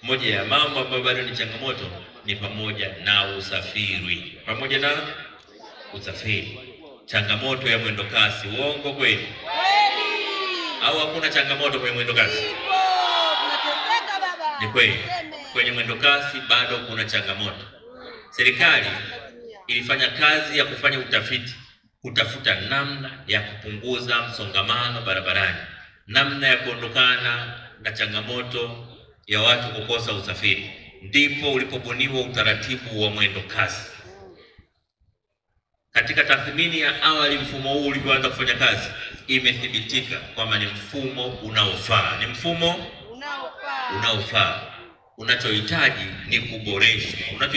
moja ya mambo ambayo bado ni changamoto ni pamoja na usafiri. Pamoja na usafiri, changamoto ya mwendo kasi. Uongo kweli? Au hakuna changamoto kwenye mwendo kasi? Ni kweli, kwenye mwendo kasi bado kuna changamoto. Serikali ilifanya kazi ya kufanya utafiti, kutafuta namna ya kupunguza msongamano barabarani, namna ya kuondokana na changamoto ya watu kukosa usafiri. Ndipo ulipobuniwa utaratibu wa mwendo kasi. Katika tathmini ya awali, mfumo huu ulipoanza kufanya kazi, imethibitika kwamba ni mfumo unaofaa. Ni mfumo unaofaa. Unachohitaji ni kuboreshwa.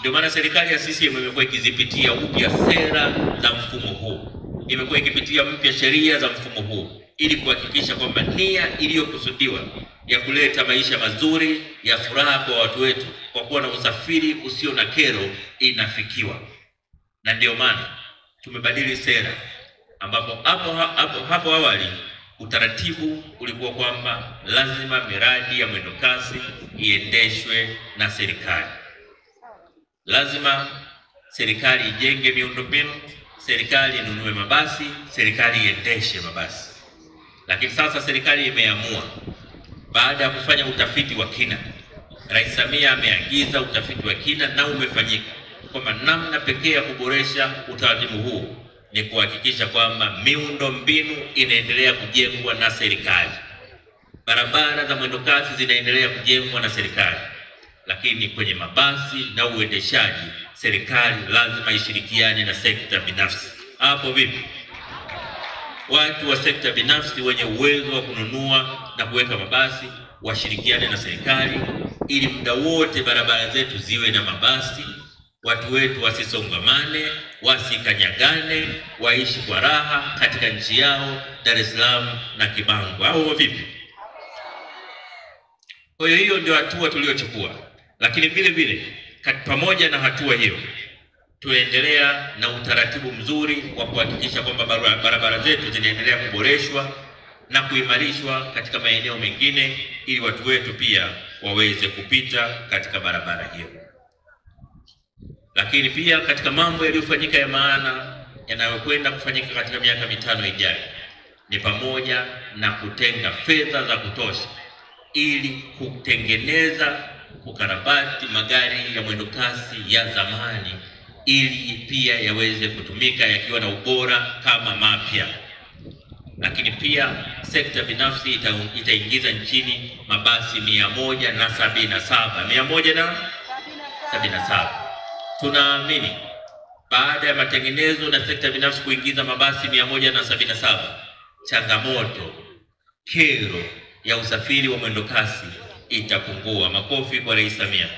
Ndio maana serikali ya CCM imekuwa ikizipitia upya sera za mfumo huu. Imekuwa ikipitia mpya sheria za mfumo huu ili kuhakikisha kwamba nia iliyokusudiwa ya kuleta maisha mazuri ya furaha kwa watu wetu kwa kuwa na usafiri usio na kero inafikiwa. Na ndio maana tumebadili sera, ambapo hapo awali utaratibu ulikuwa kwamba lazima miradi ya mwendo kasi iendeshwe na serikali. Lazima serikali ijenge miundombinu, serikali inunue mabasi, serikali iendeshe mabasi. Lakini sasa serikali imeamua, baada ya kufanya utafiti wa kina, Rais Samia ameagiza utafiti wa kina na umefanyika, kwamba namna pekee ya kuboresha utaratibu huu ni kuhakikisha kwamba miundombinu inaendelea kujengwa na serikali. Barabara za mwendo kasi zinaendelea kujengwa na serikali. Lakini kwenye mabasi na uendeshaji, serikali lazima ishirikiane na sekta binafsi. Hapo vipi? Watu wa sekta binafsi wenye uwezo wa kununua na kuweka mabasi washirikiane na serikali ili muda wote barabara zetu ziwe na mabasi. Watu wetu wasisongamane, wasikanyagane, waishi kwa raha katika nchi yao, Dar es Salaam na Kibangu. Au vipi? Kwa hiyo ndio hatua tuliyochukua. Lakini vile vile pamoja na hatua hiyo, tuendelea na utaratibu mzuri wa kuhakikisha kwamba barabara zetu zinaendelea kuboreshwa na kuimarishwa katika maeneo mengine ili watu wetu pia waweze kupita katika barabara hiyo. Lakini pia katika mambo yaliyofanyika ya maana yanayokwenda kufanyika katika miaka 5 ijayo ni pamoja na kutenga fedha za kutosha ili kutengeneza, kukarabati magari ya mwendo kasi ya zamani ili pia yaweze kutumika yakiwa na ubora kama mapya. Lakini pia sekta binafsi itaingiza nchini mabasi 177. Tunaamini baada ya matengenezo na sekta binafsi kuingiza mabasi 177, changamoto, kero ya usafiri wa mwendo kasi itapungua. Makofi kwa Rais Samia.